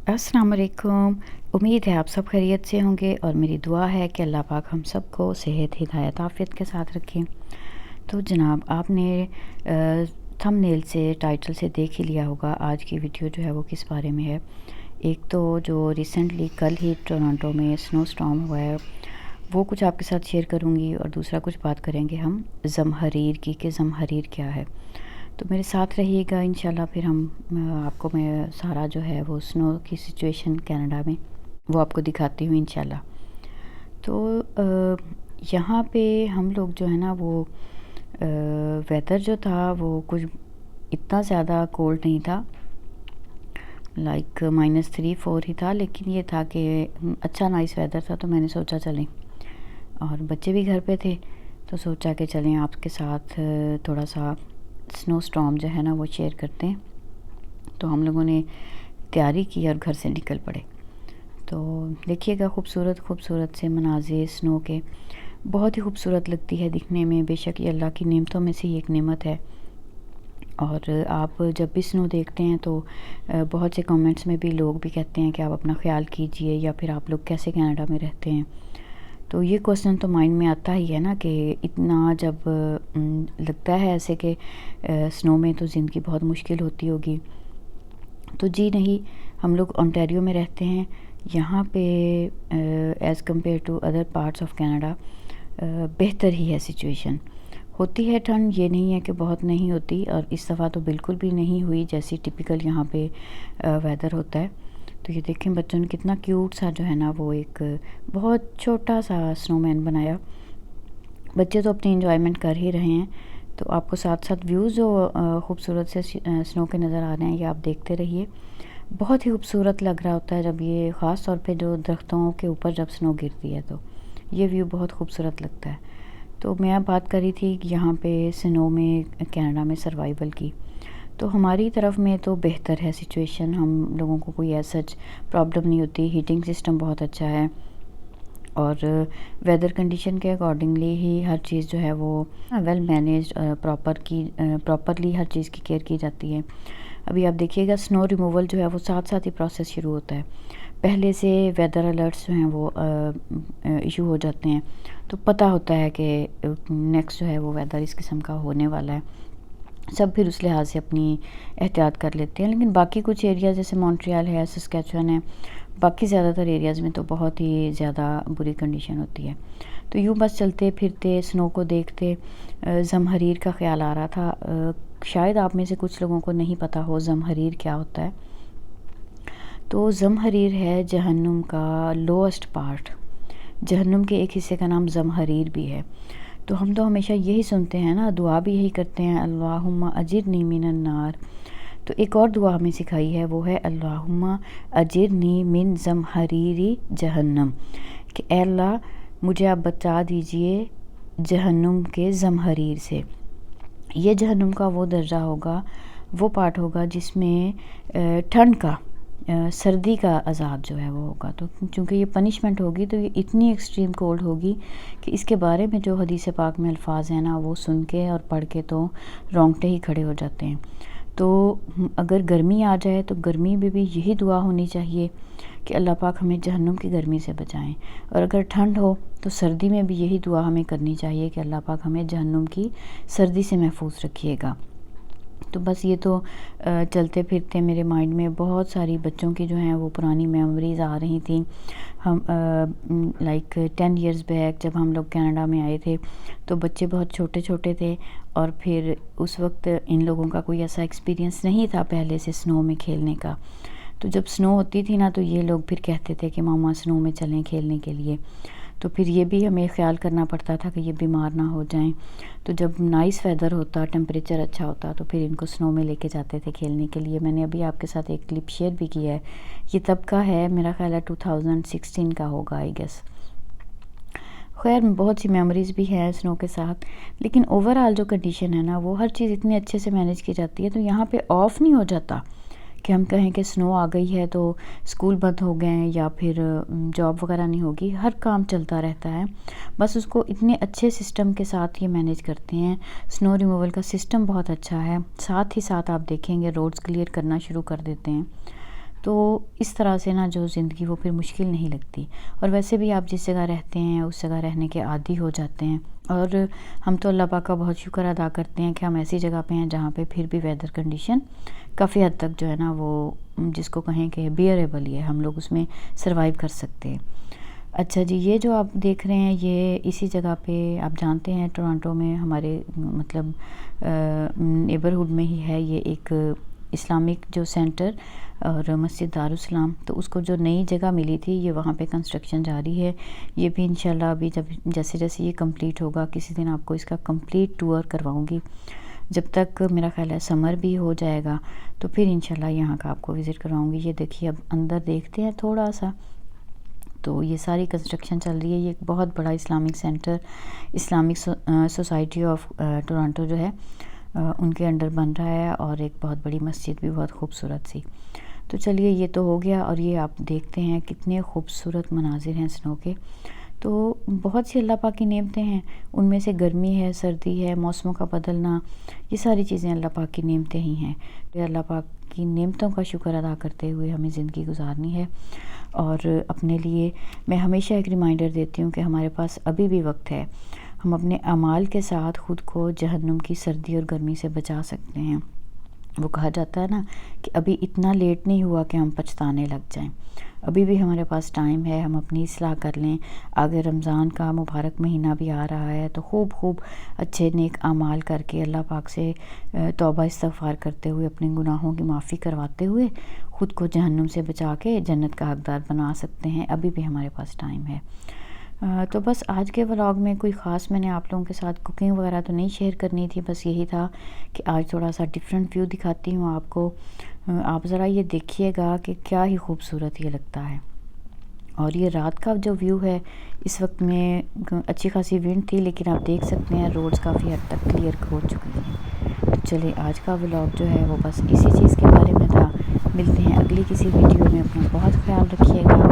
अस्सलाम वालेकुम। उम्मीद है आप सब खैरियत से होंगे और मेरी दुआ है कि अल्लाह पाक हम सबको सेहत हिदायत आफ़ियत के साथ रखें। तो जनाब आपने थंबनेल से टाइटल से देख ही लिया होगा आज की वीडियो जो है वो किस बारे में है। एक तो जो रिसेंटली कल ही टोरंटो में स्नो स्टॉर्म हुआ है वो कुछ आपके साथ शेयर करूँगी और दूसरा कुछ बात करेंगे हम ज़महरीर की कि ज़महरीर क्या है। तो मेरे साथ रहिएगा इंशाल्लाह। फिर हम आपको मैं सारा जो है वो स्नो की सिचुएशन कनाडा में वो आपको दिखाती हूँ इंशाल्लाह। तो यहाँ पे हम लोग जो है ना वो वेदर जो था वो कुछ इतना ज़्यादा कोल्ड नहीं था, लाइक -3-4 ही था, लेकिन ये था कि अच्छा नाइस वेदर था। तो मैंने सोचा चलें, और बच्चे भी घर पे थे तो सोचा कि चलें आपके साथ थोड़ा सा स्नो स्टॉर्म जो है ना वो शेयर करते हैं। तो हम लोगों ने तैयारी की और घर से निकल पड़े। तो देखिएगा खूबसूरत खूबसूरत से मनाज़िर स्नो के, बहुत ही खूबसूरत लगती है दिखने में। बेशक ये अल्लाह की नेमतों में से एक नेमत है। और आप जब भी स्नो देखते हैं तो बहुत से कमेंट्स में भी लोग भी कहते हैं कि आप अपना ख्याल कीजिए, या फिर आप लोग कैसे कनाडा में रहते हैं। तो ये क्वेश्चन तो माइंड में आता ही है ना कि इतना जब लगता है ऐसे कि स्नो में तो ज़िंदगी बहुत मुश्किल होती होगी। तो जी नहीं, हम लोग ओंटारियो में रहते हैं। यहाँ पे as compared to other parts of Canada बेहतर ही है सिचुएशन। होती है ठंड, ये नहीं है कि बहुत नहीं होती, और इस दफ़ा तो बिल्कुल भी नहीं हुई जैसी टिपिकल यहाँ पे वेदर होता है। तो ये देखें बच्चों ने कितना क्यूट सा जो है ना वो एक बहुत छोटा सा स्नोमैन बनाया। बच्चे तो अपनी एंजॉयमेंट कर ही रहे हैं। तो आपको साथ साथ व्यूज़ जो खूबसूरत से स्नो के नज़र आ रहे हैं ये आप देखते रहिए। बहुत ही खूबसूरत लग रहा होता है जब ये ख़ास तौर पे जो दरख्तों के ऊपर जब स्नो गिरती है तो ये व्यू बहुत खूबसूरत लगता है। तो मैं अब बात कर रही थी कि यहाँ पे स्नो में कनाडा में सर्वाइवल की, तो हमारी तरफ में तो बेहतर है सिचुएशन। हम लोगों को कोई ऐसा प्रॉब्लम नहीं होती, हीटिंग सिस्टम बहुत अच्छा है, और वेदर कंडीशन के अकॉर्डिंगली ही हर चीज़ जो है वो वेल मैनेज्ड प्रॉपरली हर चीज़ की केयर की जाती है। अभी आप देखिएगा स्नो रिमूवल जो है वो साथ साथ ही प्रोसेस शुरू होता है। पहले से वेदर अलर्ट्स जो हैं वो इशू हो जाते हैं, तो पता होता है कि नेक्स्ट जो है वो वेदर इस किस्म का होने वाला है। सब फिर उस लिहाज से अपनी एहतियात कर लेते हैं। लेकिन बाकी कुछ एरियाज़ जैसे मॉन्ट्रियल है, सस्कैचुअन है, बाकी ज़्यादातर एरियाज़ में तो बहुत ही ज़्यादा बुरी कंडीशन होती है। तो यूँ बस चलते फिरते स्नो को देखते ज़महरीर का ख़्याल आ रहा था। शायद आप में से कुछ लोगों को नहीं पता हो ज़महरीर क्या होता है। तो ज़महरीर है जहन्नुम का लोएस्ट पार्ट। जहन्नुम के एक हिस्से का नाम ज़महरीर भी है। तो हम तो हमेशा यही सुनते हैं ना, दुआ भी यही करते हैं, अल्लाहुम्मा अजिरनी मिनन नार। तो एक और दुआ हमें सिखाई है, वो है अल्लाहुम्मा अजिरनी मिन ज़महरीरी जहन्नम, कि ए अल्लाह मुझे आप बचा दीजिए जहन्नुम के ज़महरीर से। ये जहन्नुम का वो दर्जा होगा, वो पार्ट होगा जिसमें ठंड का सर्दी का अज़ाब जो है वो होगा। तो चूँकि ये पनिशमेंट होगी तो ये इतनी एक्सट्रीम कोल्ड होगी कि इसके बारे में जो हदीस पाक में अल्फाज हैं ना वो सुन के और पढ़ के तो रोंगटे ही खड़े हो जाते हैं। तो अगर गर्मी आ जाए तो गर्मी में भी यही दुआ होनी चाहिए कि अल्लाह पाक हमें जहन्नुम की गर्मी से बचाएं, और अगर ठंड हो तो सर्दी में भी यही दुआ हमें करनी चाहिए कि अल्लाह पाक हमें जहन्नुम की सर्दी से महफूज रखिएगा। तो बस ये तो चलते फिरते मेरे माइंड में बहुत सारी बच्चों की जो हैं वो पुरानी मेमोरीज़ आ रही थी। हम लाइक 10 इयर्स बैक जब हम लोग कनाडा में आए थे तो बच्चे बहुत छोटे छोटे थे, और फिर उस वक्त इन लोगों का कोई ऐसा एक्सपीरियंस नहीं था पहले से स्नो में खेलने का। तो जब स्नो होती थी ना तो ये लोग फिर कहते थे कि मामा स्नो में चलें खेलने के लिए। तो फिर ये भी हमें ख़्याल करना पड़ता था कि ये बीमार ना हो जाएं। तो जब नाइस वेदर होता, टेम्परेचर अच्छा होता, तो फिर इनको स्नो में लेके जाते थे खेलने के लिए। मैंने अभी आपके साथ एक क्लिप शेयर भी किया है, ये तब का है, मेरा ख़्याल है 2016 का होगा आई गेस। खैर बहुत सी मेमोरीज़ भी हैं स्नो के साथ, लेकिन ओवरऑल जो कंडीशन है ना वो हर चीज़ इतनी अच्छे से मैनेज की जाती है। तो यहाँ पे ऑफ़ नहीं हो जाता कि हम कहें कि स्नो आ गई है तो स्कूल बंद हो गए हैं या फिर जॉब वगैरह नहीं होगी। हर काम चलता रहता है, बस उसको इतने अच्छे सिस्टम के साथ ये मैनेज करते हैं। स्नो रिमूवल का सिस्टम बहुत अच्छा है, साथ ही साथ आप देखेंगे रोड्स क्लियर करना शुरू कर देते हैं। तो इस तरह से ना जो ज़िंदगी वो फिर मुश्किल नहीं लगती। और वैसे भी आप जिस जगह रहते हैं उस जगह रहने के आदी हो जाते हैं। और हम तो अल्लाह पाक का बहुत शुक्र अदा करते हैं कि हम ऐसी जगह पे हैं जहाँ पे फिर भी वेदर कंडीशन काफ़ी हद तक जो है ना वो जिसको कहें कि बियरेबल ही है, हम लोग उसमें सर्वाइव कर सकते हैं। अच्छा जी, ये जो आप देख रहे हैं ये इसी जगह पे आप जानते हैं टोरंटो में हमारे मतलब नेबरहुड में ही है ये एक इस्लामिक जो सेंटर और मस्जिद दारुसलाम। तो उसको जो नई जगह मिली थी ये वहाँ पे कंस्ट्रक्शन जारी है। ये भी इंशाल्लाह अभी जब जैसे जैसे ये कंप्लीट होगा किसी दिन आपको इसका कंप्लीट टूर करवाऊँगी। जब तक मेरा ख़्याल है समर भी हो जाएगा तो फिर इंशाल्लाह यहाँ का आपको विज़िट करवाऊँगी। ये देखिए अब अंदर देखते हैं थोड़ा सा, तो ये सारी कंस्ट्रक्शन चल रही है। ये एक बहुत बड़ा Islamic centre Islamic society of Toronto जो है उनके अंडर बन रहा है, और एक बहुत बड़ी मस्जिद भी बहुत खूबसूरत सी। तो चलिए ये तो हो गया, और ये आप देखते हैं कितने खूबसूरत मनाजिर हैं स्नो के। तो बहुत सी अल्लाह पाक की नेमतें हैं, उनमें से गर्मी है, सर्दी है, मौसमों का बदलना, ये सारी चीज़ें अल्लाह पाक की नेमतें ही हैं। तो अल्लाह पाक की नेमतों का शुक्र अदा करते हुए हमें ज़िंदगी गुजारनी है। और अपने लिए मैं हमेशा एक रिमाइंडर देती हूँ कि हमारे पास अभी भी वक्त है। हम अपने अमाल के साथ ख़ुद को जहन्नुम की सर्दी और गर्मी से बचा सकते हैं। वो कहा जाता है ना कि अभी इतना लेट नहीं हुआ कि हम पछताने लग जाएं। अभी भी हमारे पास टाइम है, हम अपनी इस्लाह कर लें। आगे रमज़ान का मुबारक महीना भी आ रहा है, तो खूब अच्छे नेक आमाल करके अल्लाह पाक से तौबा इस्तग़फ़ार करते हुए अपने गुनाहों की माफ़ी करवाते हुए ख़ुद को जहन्नुम से बचा के जन्नत का हकदार बना सकते हैं। अभी भी हमारे पास टाइम है। तो बस आज के व्लॉग में कोई ख़ास मैंने आप लोगों के साथ कुकिंग वगैरह तो नहीं शेयर करनी थी, बस यही था कि आज थोड़ा सा डिफरेंट व्यू दिखाती हूँ आपको। आप ज़रा ये देखिएगा कि क्या ही खूबसूरत ये लगता है। और ये रात का जो व्यू है, इस वक्त में अच्छी खासी विंड थी, लेकिन आप देख सकते हैं रोड्स काफ़ी हद तक क्लियर हो चुकी हैं। तो चलिए आज का व्लॉग जो है वो बस इसी चीज़ के बारे में था। मिलते हैं अगली किसी वीडियो में। अपना बहुत ख्याल रखिएगा।